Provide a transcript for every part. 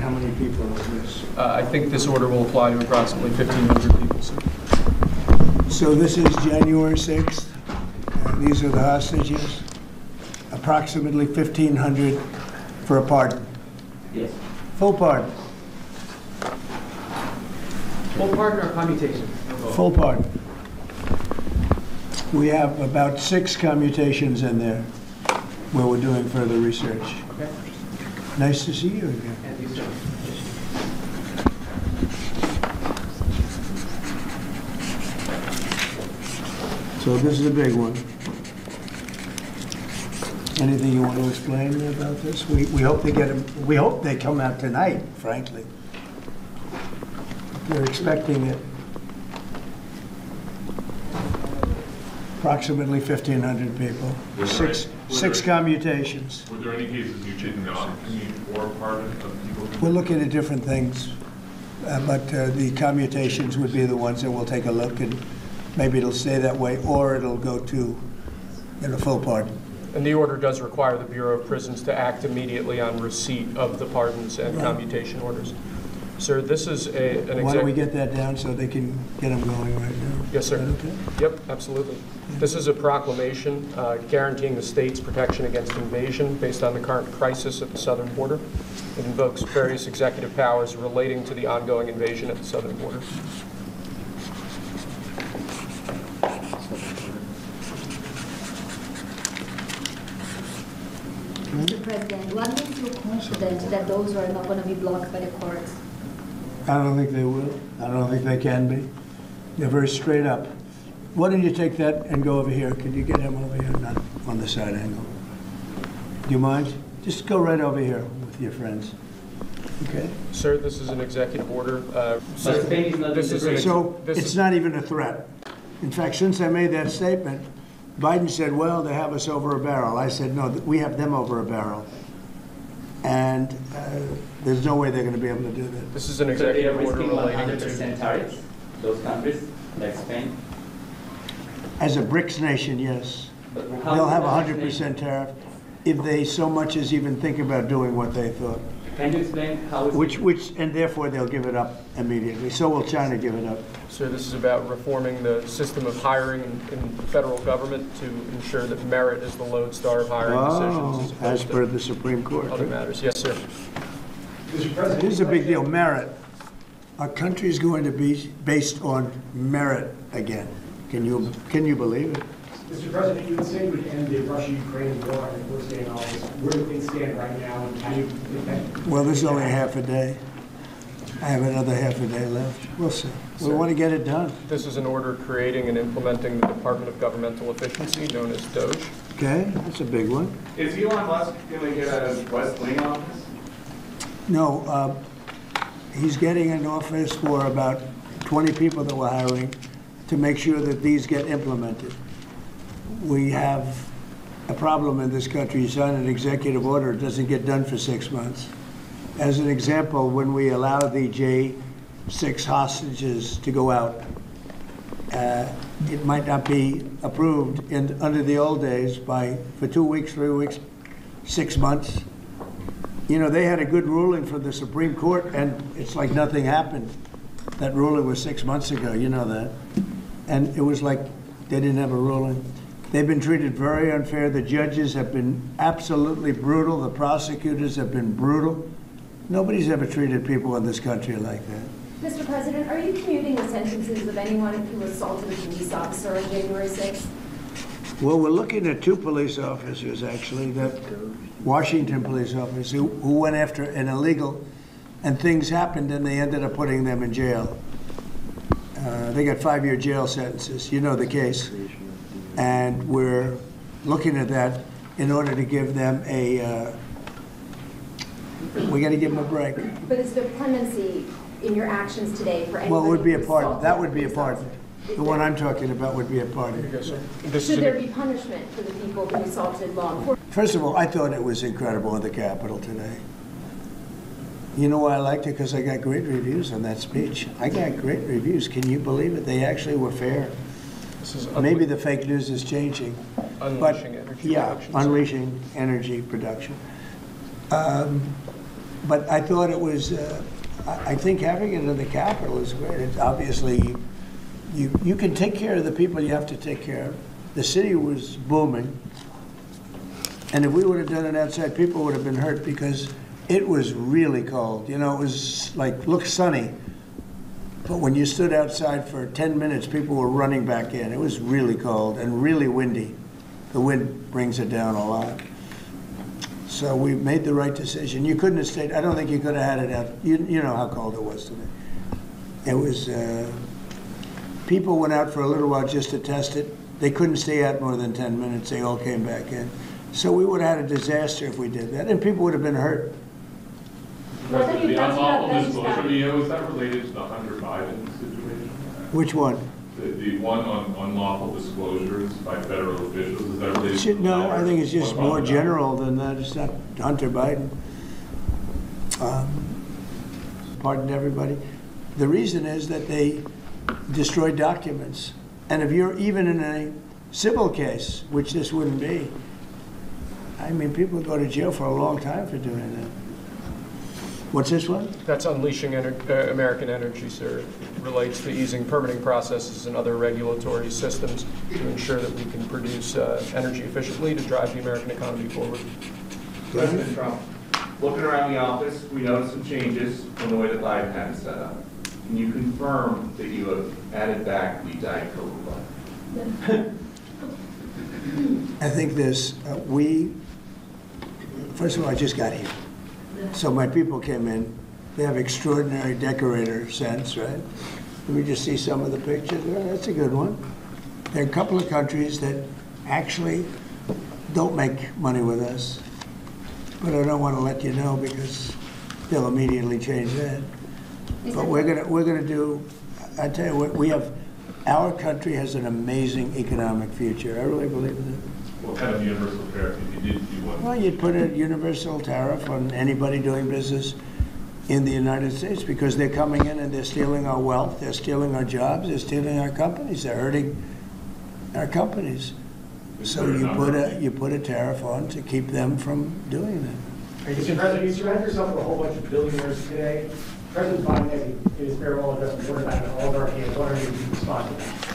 how many people is this? I think this order will apply to approximately 1,500 people, sir. So this is January 6th. These are the hostages. Approximately 1,500 for a pardon. Yes. Full pardon. Full pardon or commutation? Full pardon. We have about 6 commutations in there where we're doing further research. Okay. Nice to see you again. And you, sir. So this is a big one. Anything you want to explain about this? We hope they get them. We hope they come out tonight, frankly. We're expecting it. Approximately 1,500 people. Six commutations. Were there any cases you did not commute or pardon of people? We're looking at different things, but the commutations would be the ones that we'll take a look, and maybe it'll stay that way, or it'll go to full pardon. And the order does require the Bureau of Prisons to act immediately on receipt of the pardons and commutation orders. Sir, this is an Why don't we get that down so they can get them going right now? Yes, sir. Is that okay? Yep, absolutely. This is a proclamation guaranteeing the state's protection against invasion based on the current crisis at the southern border. It invokes various executive powers relating to the ongoing invasion at the southern border. Mr. President, what makes you confident that those are not going to be blocked by the courts? I don't think they will. I don't think they can be. They're very straight up. Why don't you take that and go over here? Could you get him over here, not on the side angle? Do you mind? Just go right over here with your friends. Okay? Sir, this is an executive order. But Spain is not this is in the So it's not even a threat. In fact, since I made that statement, Biden said, well, they have us over a barrel. I said, no, we have them over a barrel. And there's no way they're going to be able to do that. This is an So they are executive order risking relating 100% to... tariffs, those countries, like Spain. As a BRICS nation, yes. But how They'll have much 100% tariff if they so much as even think about doing what they thought. Can you explain how it's... And therefore they'll give it up immediately. So will China give it up. Sir, this is about reforming the system of hiring in federal government to ensure that merit is the lodestar of hiring decisions As per opposed the Supreme Court. to other matters. Yes, sir. Mr. President, Here's a big deal, merit. Our country is going to be based on merit again. Can you believe it? Mr. President, you would say you would end the Russia-Ukraine war and we're staying on this. Where do things stand right now, and how do you think that? Well, this is only half a day. I have another half a day left. We'll see. We want to get it done. This is an order creating and implementing the Department of Governmental Efficiency, known as DOGE. Okay, that's a big one. Is Elon Musk going to get a West Wing office? No, he's getting an office for about 20 people that we're hiring to make sure that these get implemented. We have a problem in this country. You sign an executive order, it doesn't get done for 6 months. As an example, when we allow the J6 hostages to go out, it might not be approved under the old days for 2 weeks, 3 weeks, 6 months. You know, they had a good ruling from the Supreme Court, and it's like nothing happened. That ruling was 6 months ago, you know that. And it was like they didn't have a ruling. They've been treated very unfair. The judges have been absolutely brutal. The prosecutors have been brutal. Nobody's ever treated people in this country like that. Mr. President, are you commuting the sentences of anyone who assaulted a police officer on January 6th? Well, we're looking at 2 police officers, actually, that Washington police officers who went after an illegal, and things happened, and they ended up putting them in jail. They got 5-year jail sentences. You know the case. And we're looking at that in order to give them we got to give them a break. But is there clemency in your actions today for anyone? Well, it would be a who pardon. assaulted That would be a pardon. Is The one there- I'm talking about would be a pardon. Yes, sir. This Should is there an, be punishment for the people who assaulted law enforcement? First of all, I thought it was incredible in the Capitol today. You know why I liked it? Because I got great reviews on that speech. I got great reviews. Can you believe it? They actually were fair. this is Maybe the fake news is changing. unleashing energy Yeah, production. unleashing energy production. But I thought it was, I think having it in the capital is great. It's obviously, you can take care of the people you have to take care of. The city was booming. And if we would have done it outside, people would have been hurt because it was really cold. You know, it was like, looked sunny. But when you stood outside for 10 minutes, people were running back in. It was really cold and really windy. The wind brings it down a lot. So we made the right decision. You couldn't have stayed. I don't think you could have had it out. You know how cold it was today. It was, people went out for a little while just to test it. They couldn't stay out more than 10 minutes. They all came back in. So we would have had a disaster if we did that, and people would have been hurt. The unlawful disclosure, was that related to the Hunter Biden situation? Which one? The one on unlawful disclosures by federal officials, is that related to No, I think it's just more general than that. It's not Hunter Biden. Pardon everybody. The reason is that they destroy documents. And if you're even in a civil case, which this wouldn't be, I mean, people go to jail for a long time for doing that. What's this one? That's unleashing American energy, sir. It relates to easing permitting processes and other regulatory systems to ensure that we can produce energy efficiently to drive the American economy forward. President Trump, looking around the office, we noticed some changes from the way the Biden had it set up. Can you confirm that you have added back the Diet Coke button? I think this, first of all, I just got here. So my people came in. They have extraordinary decorator sense, right? Let me just see some of the pictures. Well, that's a good one. There are a couple of countries that actually don't make money with us. But I don't want to let you know because they'll immediately change that. But we're gonna do, I tell you what, our country has an amazing economic future. I really believe that. What kind of universal tariff if you did do one? Well, you'd put a universal tariff on anybody doing business in the United States because they're coming in and they're stealing our wealth, they're stealing our jobs, they're stealing our companies, they're hurting our companies. So you put a tariff on to keep them from doing that. Mr. President, you surround yourself with a whole bunch of billionaires today. President Biden has in his farewell address warned about an oligarchy and what are you responding to that?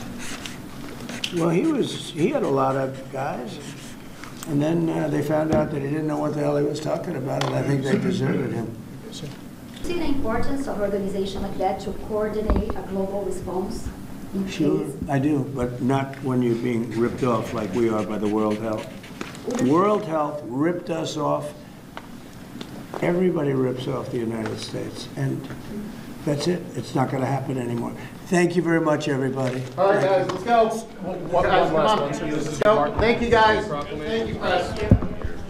Well, he had a lot of guys, and then they found out that he didn't know what the hell he was talking about, and I think they deserted him. See the importance of organization like that to coordinate a global response? Sure, I do, but not when you're being ripped off like we are by the World Health. World Health ripped us off. Everybody rips off the United States, and that's it. It's not going to happen anymore. Thank you very much, everybody. All right, guys, let's go. One last one. Let's go. Thank you, guys. Thank you, press.